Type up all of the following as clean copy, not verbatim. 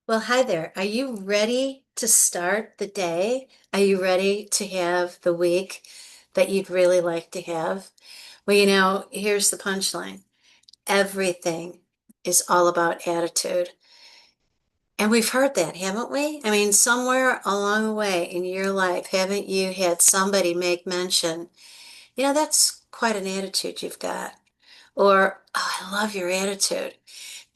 Well, hi there. Are you ready to start the day? Are you ready to have the week that you'd really like to have? Well, here's the punchline. Everything is all about attitude. And we've heard that, haven't we? I mean, somewhere along the way in your life, haven't you had somebody make mention, that's quite an attitude you've got. Or, oh, I love your attitude.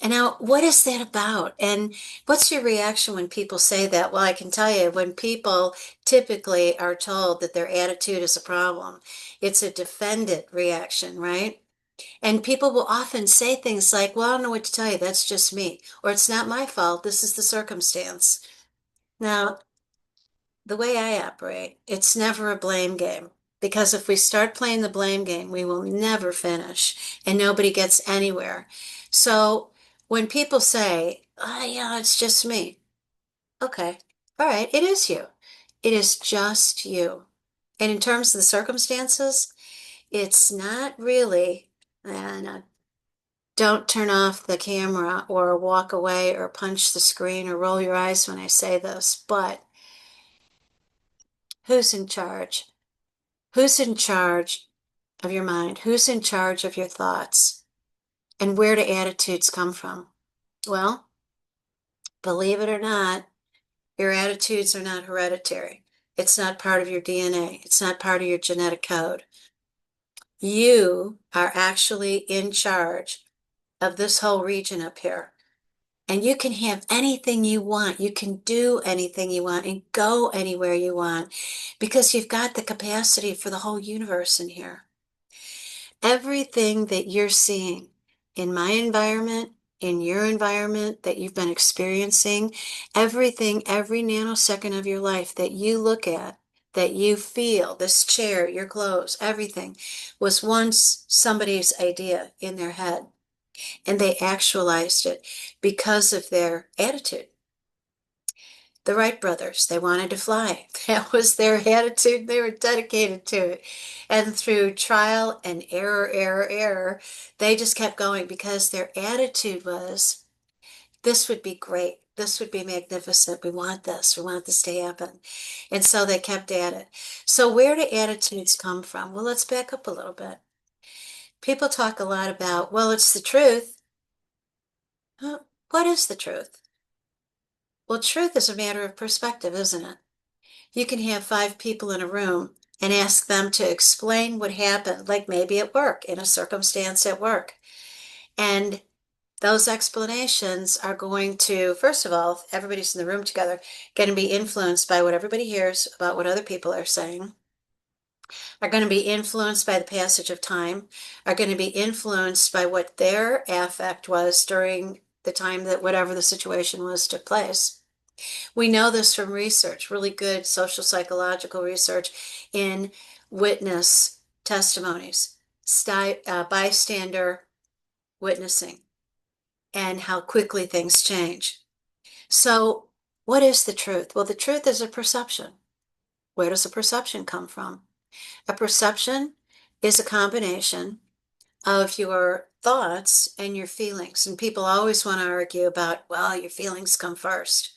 And now, what is that about? And what's your reaction when people say that? Well, I can tell you, when people typically are told that their attitude is a problem, it's a defendant reaction, right? And people will often say things like, well, I don't know what to tell you, that's just me. Or it's not my fault, this is the circumstance. Now, the way I operate, it's never a blame game. Because if we start playing the blame game, we will never finish and nobody gets anywhere. So when people say, oh, yeah, it's just me. Okay. All right. It is you. It is just you. And in terms of the circumstances, it's not really, and don't turn off the camera or walk away or punch the screen or roll your eyes when I say this, but who's in charge? Who's in charge of your mind? Who's in charge of your thoughts? And where do attitudes come from? Well, believe it or not, your attitudes are not hereditary. It's not part of your DNA. It's not part of your genetic code. You are actually in charge of this whole region up here. And you can have anything you want. You can do anything you want and go anywhere you want because you've got the capacity for the whole universe in here. Everything that you're seeing in my environment, in your environment that you've been experiencing, everything, every nanosecond of your life that you look at, that you feel, this chair, your clothes, everything was once somebody's idea in their head. And they actualized it because of their attitude. The Wright brothers, they wanted to fly. That was their attitude. They were dedicated to it. And through trial and error, they just kept going because their attitude was, this would be great. This would be magnificent. We want this. We want this to happen. And so they kept at it. So where do attitudes come from? Well, let's back up a little bit. People talk a lot about, well, it's the truth. Huh? What is the truth? Well, truth is a matter of perspective, isn't it? You can have five people in a room and ask them to explain what happened, like maybe at work, in a circumstance at work. And those explanations are going to, first of all, if everybody's in the room together, going to be influenced by what everybody hears about what other people are saying, are going to be influenced by the passage of time, are going to be influenced by what their affect was during the time that whatever the situation was took place. We know this from research, really good social psychological research in witness testimonies, bystander witnessing, and how quickly things change. So, what is the truth? Well, the truth is a perception. Where does a perception come from? A perception is a combination of your thoughts and your feelings. And people always want to argue about, well, your feelings come first.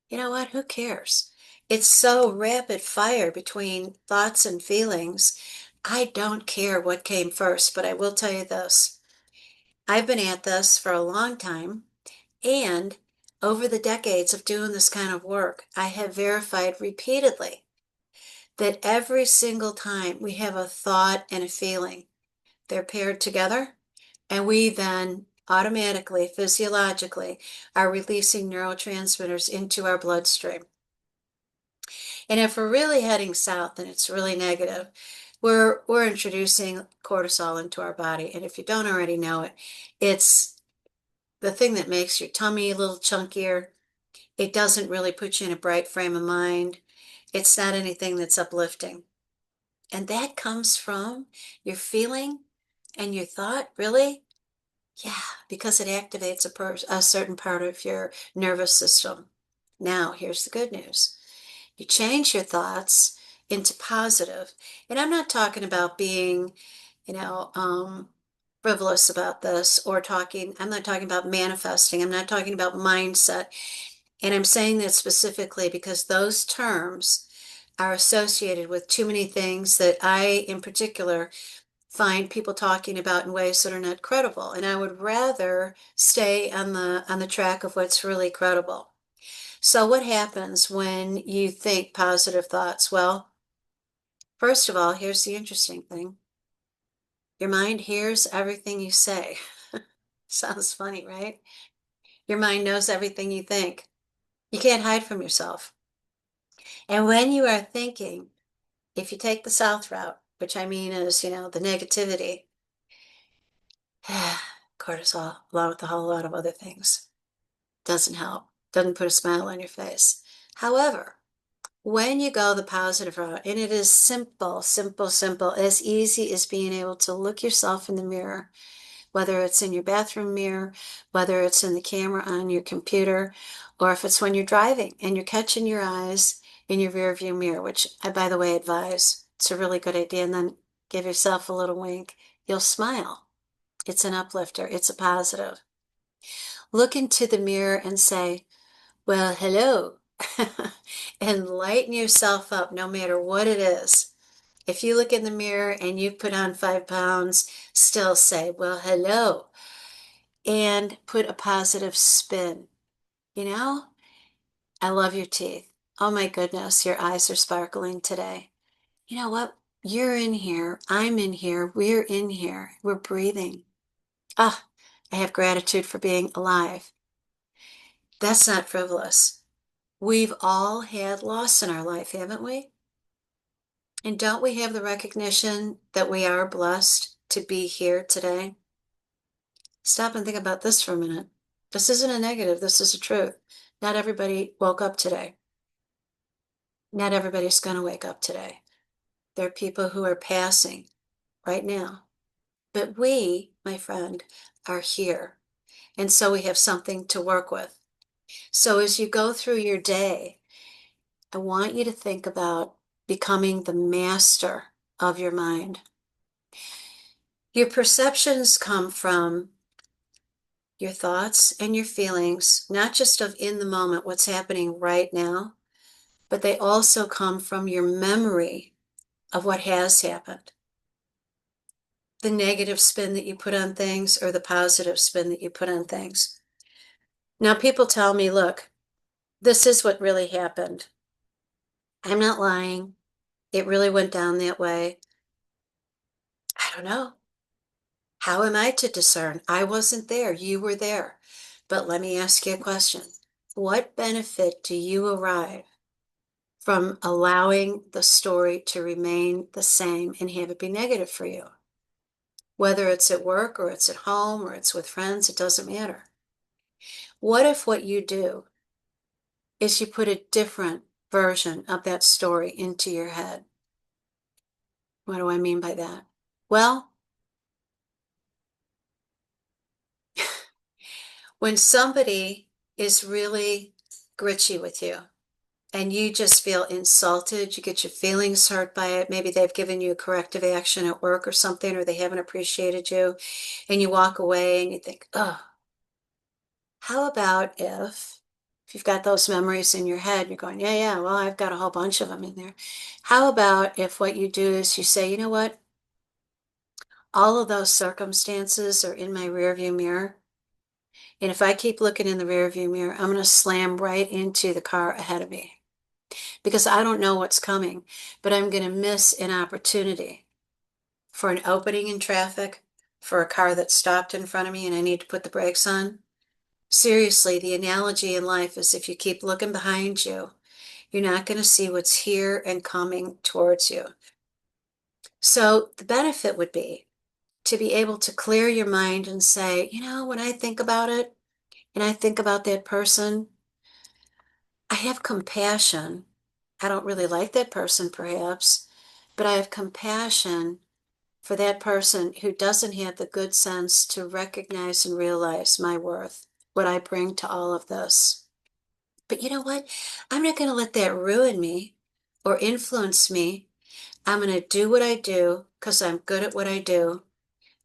You know what? Who cares? It's so rapid fire between thoughts and feelings. I don't care what came first, but I will tell you this. I've been at this for a long time, and over the decades of doing this kind of work, I have verified repeatedly that every single time we have a thought and a feeling, they're paired together, and we then automatically, physiologically, are releasing neurotransmitters into our bloodstream. And if we're really heading south and it's really negative, we're introducing cortisol into our body. And if you don't already know it, it's the thing that makes your tummy a little chunkier. It doesn't really put you in a bright frame of mind. It's not anything that's uplifting. And that comes from your feeling and your thought, really? Yeah, because it activates a certain part of your nervous system. Now, here's the good news. You change your thoughts into positive. And I'm not talking about being, you know, frivolous about this or I'm not talking about manifesting, I'm not talking about mindset. And I'm saying that specifically because those terms are associated with too many things that I, in particular, find people talking about in ways that are not credible. And I would rather stay on the track of what's really credible. So what happens when you think positive thoughts? Well, first of all, here's the interesting thing. Your mind hears everything you say. Sounds funny, right? Your mind knows everything you think. You can't hide from yourself. And when you are thinking, if you take the south route, which I mean is, the negativity, cortisol, along with a whole lot of other things, doesn't help, doesn't put a smile on your face. However, when you go the positive route, and it is simple, simple, simple, as easy as being able to look yourself in the mirror, whether it's in your bathroom mirror, whether it's in the camera on your computer, or if it's when you're driving and you're catching your eyes in your rear view mirror, which I, by the way, advise. It's a really good idea. And then give yourself a little wink. You'll smile. It's an uplifter. It's a positive. Look into the mirror and say, well, hello, and lighten yourself up no matter what it is. If you look in the mirror and you put on 5 pounds, still say, well, hello, and put a positive spin. You know, I love your teeth. Oh my goodness, your eyes are sparkling today. You know what? You're in here. I'm in here. We're in here. We're breathing. Ah, I have gratitude for being alive. That's not frivolous. We've all had loss in our life, haven't we? And don't we have the recognition that we are blessed to be here today? Stop and think about this for a minute. This isn't a negative, this is a truth. Not everybody woke up today. Not everybody's going to wake up today. There are people who are passing right now. But we, my friend, are here. And so we have something to work with. So as you go through your day, I want you to think about becoming the master of your mind. Your perceptions come from your thoughts and your feelings, not just of in the moment, what's happening right now, but they also come from your memory of what has happened. The negative spin that you put on things or the positive spin that you put on things. Now, people tell me, look, this is what really happened. I'm not lying. It really went down that way. I don't know. How am I to discern? I wasn't there. You were there. But let me ask you a question. What benefit do you arrive from allowing the story to remain the same and have it be negative for you? Whether it's at work or it's at home or it's with friends, it doesn't matter. What if what you do is you put a different version of that story into your head? What do I mean by that? Well, when somebody is really gritchy with you and you just feel insulted, you get your feelings hurt by it, maybe they've given you a corrective action at work or something, or they haven't appreciated you, and you walk away and you think, oh, how about if you've got those memories in your head, you're going, yeah, yeah, well, I've got a whole bunch of them in there. How about if what you do is you say, you know what? All of those circumstances are in my rearview mirror. And if I keep looking in the rearview mirror, I'm going to slam right into the car ahead of me because I don't know what's coming, but I'm going to miss an opportunity for an opening in traffic, for a car that stopped in front of me and I need to put the brakes on. Seriously, the analogy in life is if you keep looking behind you, you're not going to see what's here and coming towards you. So the benefit would be to be able to clear your mind and say, when I think about it and I think about that person, I have compassion. I don't really like that person, perhaps, but I have compassion for that person who doesn't have the good sense to recognize and realize my worth, what I bring to all of this. But you know what? I'm not going to let that ruin me or influence me. I'm going to do what I do because I'm good at what I do.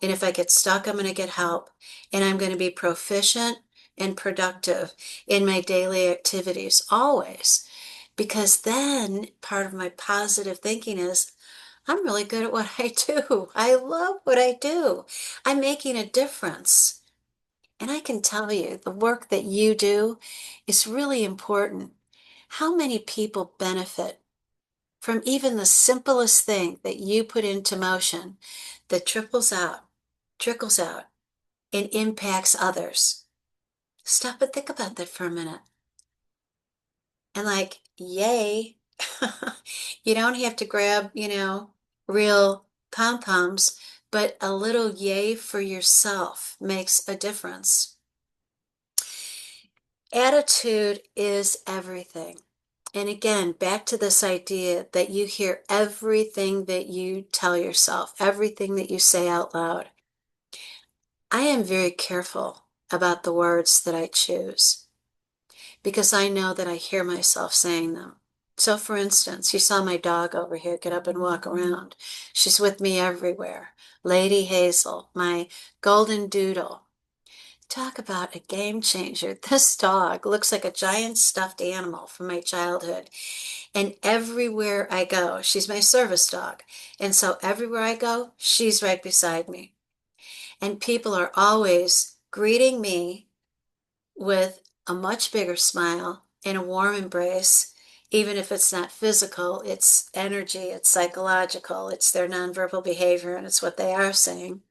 And if I get stuck, I'm going to get help. And I'm going to be proficient and productive in my daily activities always. Because then part of my positive thinking is, I'm really good at what I do. I love what I do. I'm making a difference. And I can tell you, the work that you do is really important. How many people benefit from even the simplest thing that you put into motion that trickles out, and impacts others? Stop and think about that for a minute. And like, yay. You don't have to grab, real pom-poms, but a little yay for yourself makes a difference. Attitude is everything. And again, back to this idea that you hear everything that you tell yourself, everything that you say out loud. I am very careful about the words that I choose because I know that I hear myself saying them. So, for instance, you saw my dog over here get up and walk around. She's with me everywhere. Lady Hazel, my golden doodle. Talk about a game changer. This dog looks like a giant stuffed animal from my childhood. And everywhere I go, she's my service dog. And so everywhere I go, she's right beside me. And people are always greeting me with a much bigger smile and a warm embrace, even if it's not physical, it's energy, it's psychological, it's their nonverbal behavior, and it's what they are saying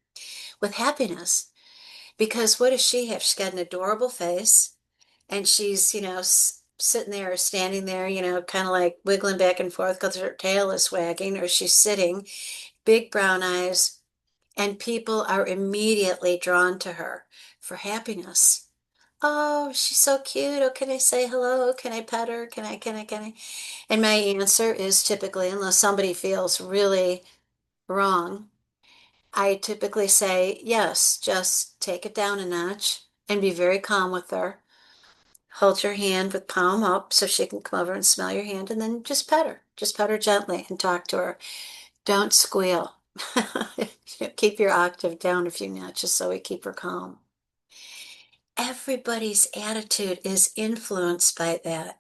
with happiness. Because what does she have? She's got an adorable face, and she's, sitting there or standing there, kind of like wiggling back and forth because her tail is wagging, or she's sitting, big brown eyes, and people are immediately drawn to her for happiness. Oh, she's so cute. Oh, can I say hello? Can I pet her? Can I? And my answer is typically, unless somebody feels really wrong, I typically say, yes, just take it down a notch and be very calm with her. Hold your hand with palm up so she can come over and smell your hand, and then just pet her. Just pet her gently and talk to her. Don't squeal. Keep your octave down a few notches so we keep her calm. Everybody's attitude is influenced by that.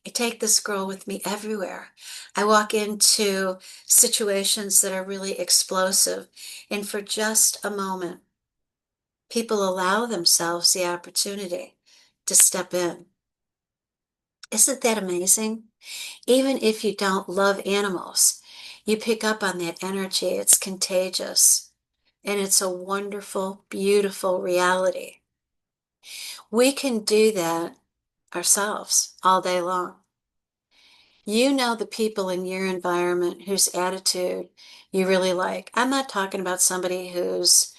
I take this girl with me everywhere. I walk into situations that are really explosive, and for just a moment, people allow themselves the opportunity to step in. Isn't that amazing? Even if you don't love animals, you pick up on that energy. It's contagious, and it's a wonderful, beautiful reality. We can do that ourselves all day long. You know the people in your environment whose attitude you really like. I'm not talking about somebody who's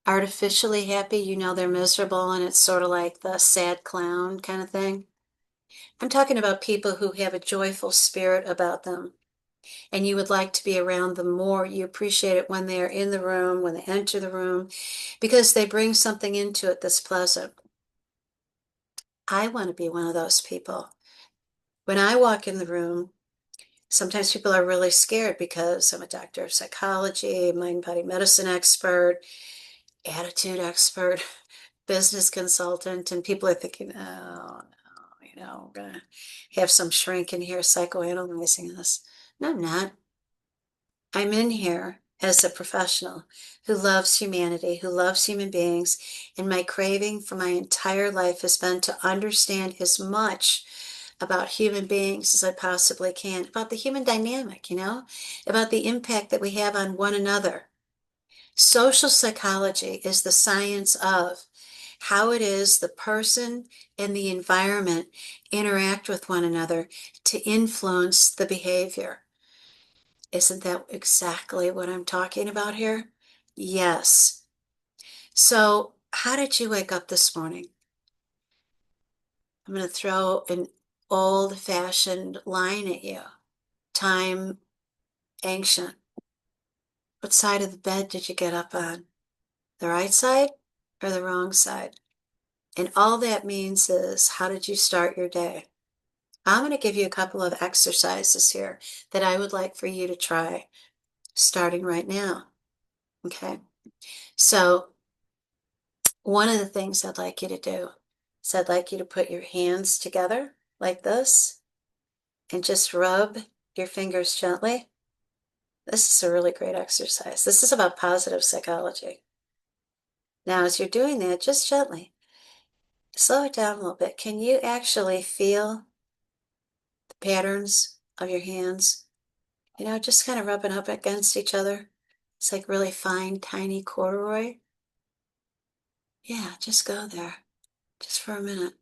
artificially happy. You know they're miserable and it's sort of like the sad clown kind of thing. I'm talking about people who have a joyful spirit about them, and you would like to be around them more. You appreciate it when they're in the room, when they enter the room, because they bring something into it that's pleasant. I want to be one of those people. When I walk in the room, sometimes people are really scared because I'm a doctor of psychology, mind body medicine expert, attitude expert, business consultant, and people are thinking, oh, no, we're going to have some shrink in here psychoanalyzing us. No, I'm not. I'm in here as a professional who loves humanity, who loves human beings, and my craving for my entire life has been to understand as much about human beings as I possibly can, about the human dynamic, about the impact that we have on one another. Social psychology is the science of how it is the person and the environment interact with one another to influence the behavior. Isn't that exactly what I'm talking about here? Yes. So, how did you wake up this morning? I'm going to throw an old-fashioned line at you. Time ancient. What side of the bed did you get up on? The right side or the wrong side? And all that means is, how did you start your day? I'm going to give you a couple of exercises here that I would like for you to try starting right now. Okay? So one of the things I'd like you to do is I'd like you to put your hands together like this and just rub your fingers gently. This is a really great exercise. This is about positive psychology. Now, as you're doing that, just gently, slow it down a little bit. Can you actually feel the patterns of your hands? You know, just kind of rubbing up against each other. It's like really fine, tiny corduroy. Yeah, just go there, just for a minute.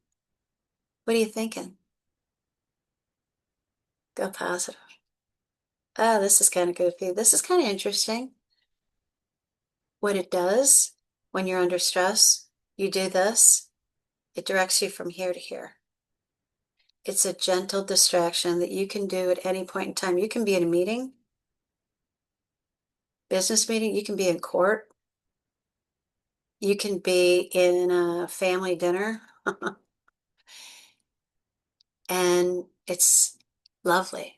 What are you thinking? Go positive. Oh, this is kind of goofy. This is kind of interesting. What it does when you're under stress, you do this, it directs you from here to here. It's a gentle distraction that you can do at any point in time. You can be in a meeting, business meeting, you can be in court, you can be in a family dinner, and it's lovely.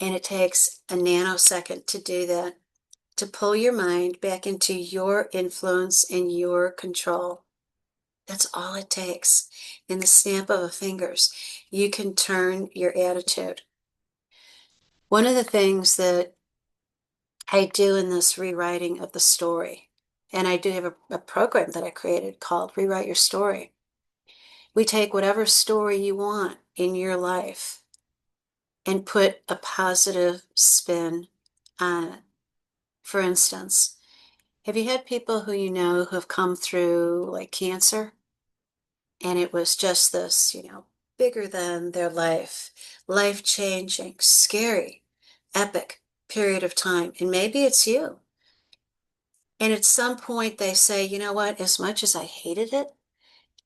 And it takes a nanosecond to do that, to pull your mind back into your influence and your control. That's all it takes. In the snap of a fingers, you can turn your attitude. One of the things that I do in this rewriting of the story, and I do have a program that I created called Rewrite Your Story. We take whatever story you want in your life and put a positive spin on it. For instance, have you had people who you know who have come through like cancer? And it was just this, bigger than their life, life-changing, scary, epic period of time. And maybe it's you. And at some point they say, you know what, as much as I hated it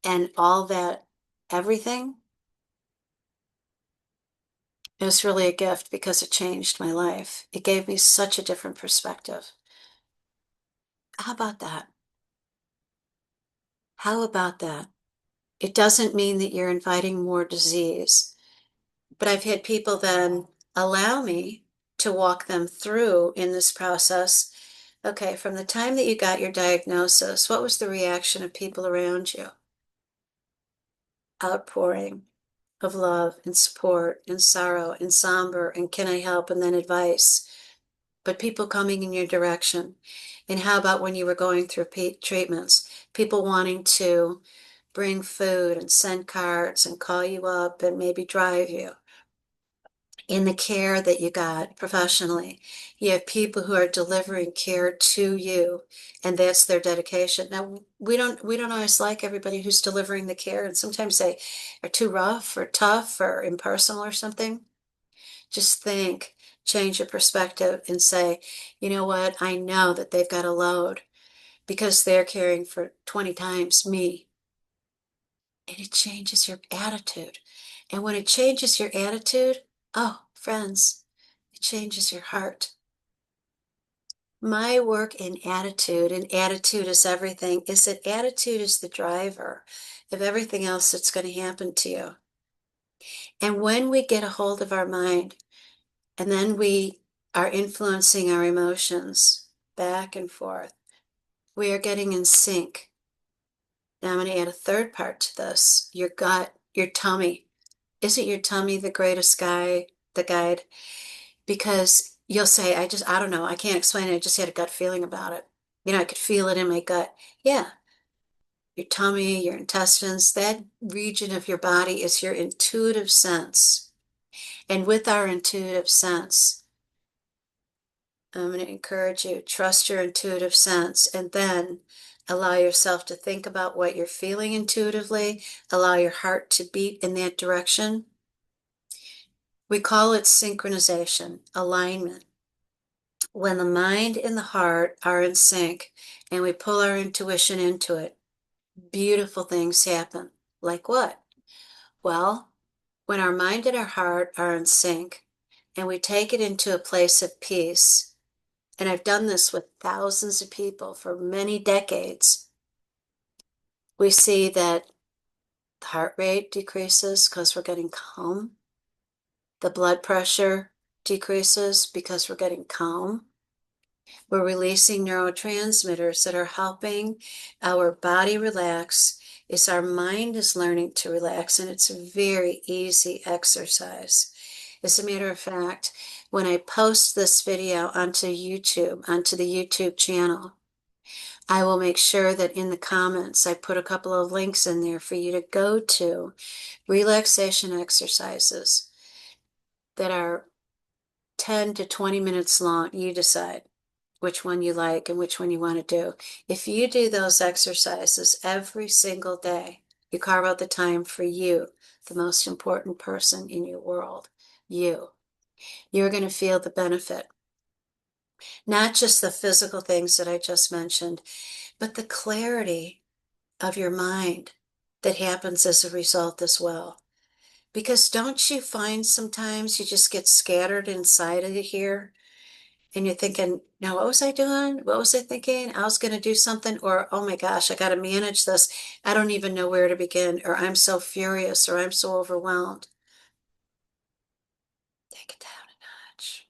and all that, everything, it was really a gift because it changed my life. It gave me such a different perspective. How about that? How about that? It doesn't mean that you're inviting more disease, but I've had people then allow me to walk them through in this process. Okay, from the time that you got your diagnosis, what was the reaction of people around you? Outpouring of love and support and sorrow and somber and can I help and then advice, but people coming in your direction. And how about when you were going through treatments, people wanting to bring food and send cards and call you up and maybe drive you? In the care that you got professionally, you have people who are delivering care to you, and that's their dedication. Now, we don't always like everybody who's delivering the care, and sometimes they are too rough or tough or impersonal or something. Just think, change your perspective and say, you know what, I know that they've got a load because they're caring for 20 times me. And it changes your attitude. And when it changes your attitude, oh, friends, it changes your heart. My work in attitude, and attitude is everything, is that attitude is the driver of everything else that's going to happen to you. And when we get a hold of our mind, and then we are influencing our emotions back and forth, we are getting in sync. Now I'm going to add a third part to this. Your gut, your tummy. Isn't your tummy the greatest the guide? Because you'll say, I don't know, I can't explain it. I just had a gut feeling about it. I could feel it in my gut. Yeah, your tummy, your intestines, that region of your body is your intuitive sense. And with our intuitive sense, I'm going to encourage you, trust your intuitive sense, and then allow yourself to think about what you're feeling intuitively, allow your heart to beat in that direction. We call it synchronization, alignment. When the mind and the heart are in sync and we pull our intuition into it, beautiful things happen. Like what? Well, when our mind and our heart are in sync and we take it into a place of peace, and I've done this with thousands of people for many decades, we see that the heart rate decreases because we're getting calm. The blood pressure decreases because we're getting calm. We're releasing neurotransmitters that are helping our body relax. As our mind is learning to relax, and it's a very easy exercise. As a matter of fact, when I post this video onto YouTube, onto the YouTube channel, I will make sure that in the comments I put a couple of links in there for you to go to, relaxation exercises that are 10 to 20 minutes long. You decide which one you like and which one you want to do. If you do those exercises every single day, you carve out the time for you, the most important person in your world, you're going to feel the benefit. Not just the physical things that I just mentioned, but the clarity of your mind that happens as a result as well. Because don't you find sometimes you just get scattered inside of here and you're thinking, now what was I doing? What was I thinking? I was going to do something, or oh my gosh, I got to manage this. I don't even know where to begin, or I'm so furious, or I'm so overwhelmed. Take it down a notch.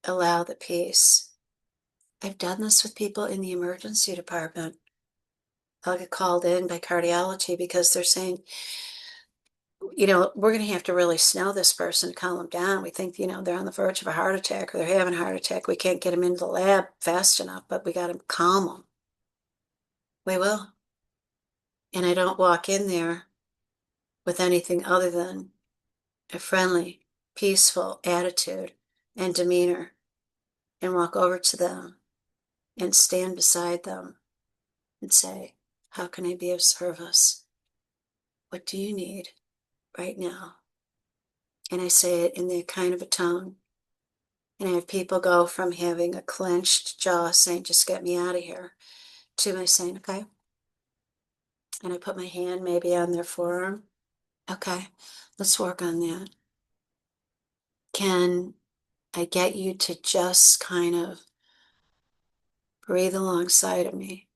Allow the peace. I've done this with people in the emergency department. I'll get called in by cardiology because they're saying, we're going to have to really snow this person to calm them down. We think, they're on the verge of a heart attack or they're having a heart attack. We can't get them into the lab fast enough, but we got to calm them. We will. And I don't walk in there with anything other than a friendly, peaceful attitude and demeanor, and walk over to them and stand beside them and say, how can I be of service? What do you need right now? And I say it in that kind of a tone. And I have people go from having a clenched jaw saying, just get me out of here, to me saying, okay. And I put my hand maybe on their forearm. Okay, let's work on that. Can I get you to just kind of breathe alongside of me?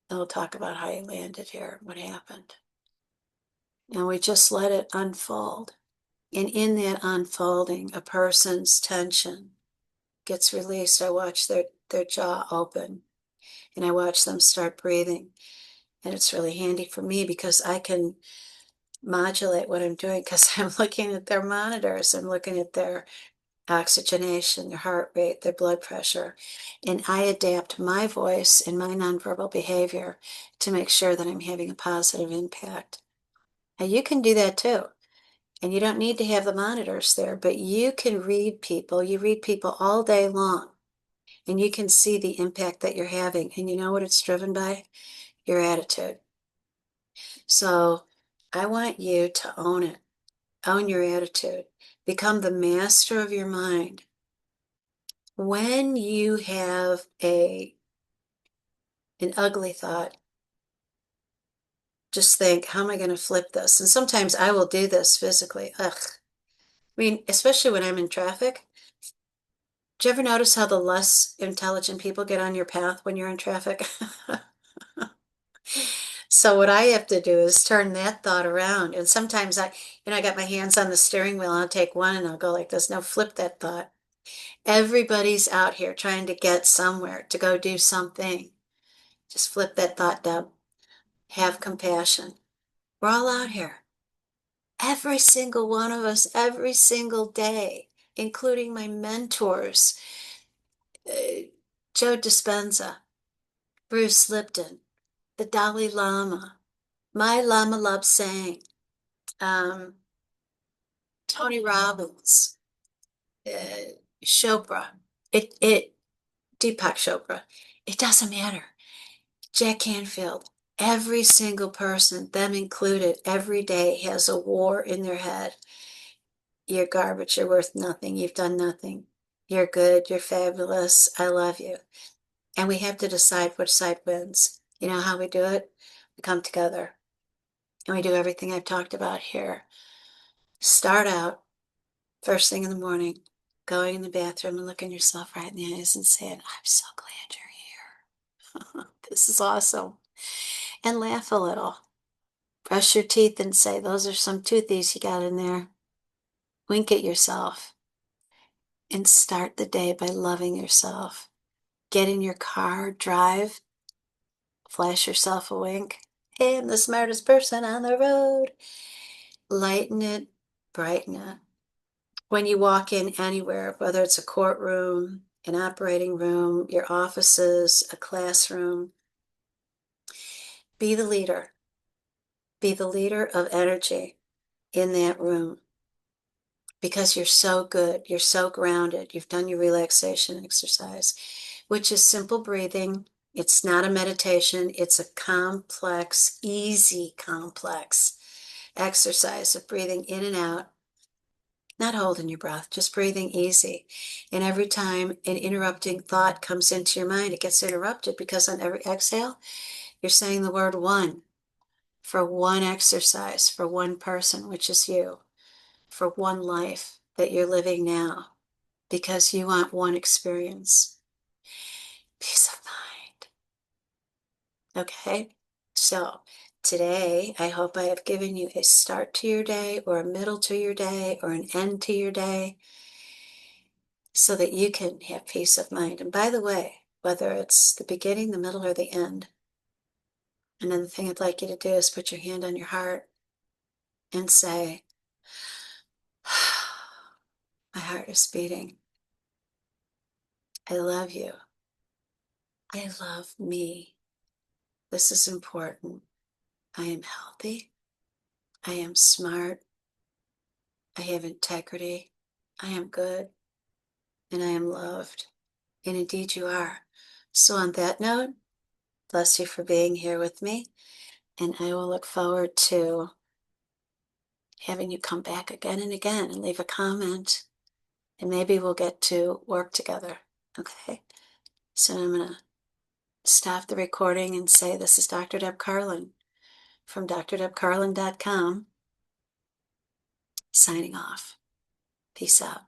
They'll talk about how you landed here, what happened. And we just let it unfold. And in that unfolding, a person's tension gets released. I watch their jaw open and I watch them start breathing. And it's really handy for me because I can modulate what I'm doing because I'm looking at their monitors. I'm looking at their oxygenation, their heart rate, their blood pressure. And I adapt my voice and my nonverbal behavior to make sure that I'm having a positive impact. Now, you can do that too. And you don't need to have the monitors there, but you can read people. You read people all day long, and you can see the impact that you're having. And you know what it's driven by? Your attitude. So I want you to own it. Own your attitude. Become the master of your mind. When you have an ugly thought, just think, how am I going to flip this? And sometimes I will do this physically. Ugh. I mean, especially when I'm in traffic. Do you ever notice how the less intelligent people get on your path when you're in traffic? So what I have to do is turn that thought around. And sometimes I got my hands on the steering wheel and I'll take one and I'll go like this. No, flip that thought. Everybody's out here trying to get somewhere, to go do something. Just flip that thought down. Have compassion. We're all out here. Every single one of us, every single day, including my mentors, Joe Dispenza, Bruce Lipton, the Dalai Lama, my Lama Labsang, um, Tony Robbins, Chopra, Deepak Chopra. It doesn't matter. Jack Canfield, every single person, them included, every day has a war in their head. You're garbage. You're worth nothing. You've done nothing. You're good. You're fabulous. I love you. And we have to decide which side wins. You know how we do it? We come together and we do everything I've talked about here. Start out first thing in the morning, going in the bathroom and looking yourself right in the eyes and saying, I'm so glad you're here. This is awesome. And laugh a little. Brush your teeth and say, those are some toothies you got in there. Wink at yourself. and start the day by loving yourself. Get in your car, drive, flash yourself a wink. Hey, I'm the smartest person on the road. Lighten it, brighten it. When you walk in anywhere, whether it's a courtroom, an operating room, your offices, a classroom, be the leader. Be the leader of energy in that room because you're so good. You're so grounded. You've done your relaxation exercise, which is simple breathing. It's not a meditation. It's a complex, easy, complex exercise of breathing in and out, not holding your breath, just breathing easy. And every time an interrupting thought comes into your mind, it gets interrupted because on every exhale, you're saying the word one for one exercise, for one person, which is you, for one life that you're living now, because you want one experience. Peace of mind. Okay? So today, I hope I have given you a start to your day or a middle to your day or an end to your day so that you can have peace of mind. And by the way, whether it's the beginning, the middle, or the end, another thing I'd like you to do is put your hand on your heart and say, my heart is beating. I love you. I love me. This is important. I am healthy. I am smart. I have integrity. I am good. And I am loved. And indeed you are. So on that note, bless you for being here with me. And I will look forward to having you come back again and again and leave a comment. And maybe we'll get to work together. Okay? So I'm going to stop the recording and say this is Dr. Deb Carlin from drdebcarlin.com signing off. Peace out.